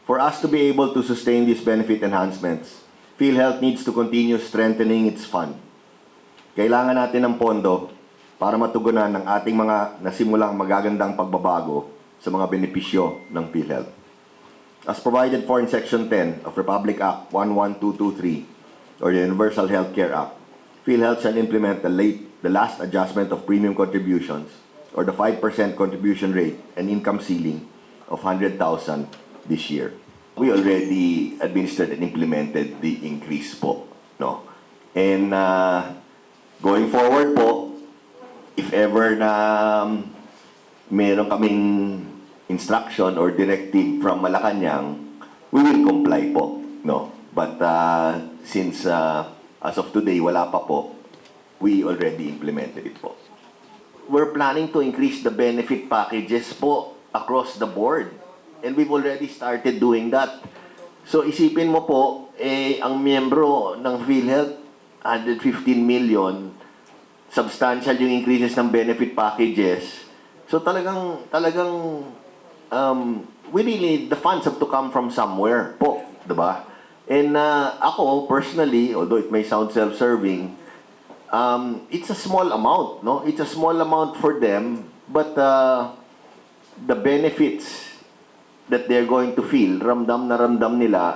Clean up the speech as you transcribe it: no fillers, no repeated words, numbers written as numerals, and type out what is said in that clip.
For us to be able to sustain these benefit enhancements, PhilHealth needs to continue strengthening its fund. Kailangan natin ng pondo para matugunan ng ating mga nasimulang magagandang pagbabago sa mga benepisyo ng PhilHealth. As provided for in Section 10 of Republic Act 11223 or the Universal Healthcare Act, PhilHealth shall implement the last adjustment of premium contributions or the 5% contribution rate and income ceiling of 100,000 this year. We already administered and implemented the increase po, no? And going forward po, if ever na meron kaming instruction or directive from Malacanang, we will comply po, no? But since as of today, wala pa po, we already implemented it po. We're planning to increase the benefit packages po across the board. And we've already started doing that. So isipin mo po, ang miyembro ng PhilHealth, 115 million, substantial yung increases ng benefit packages. So talagang we really need, the funds have to come from somewhere po, diba? And ako, personally, although it may sound self-serving, it's a small amount, no? It's a small amount for them, but the benefits that they're going to feel, ramdam na ramdam nila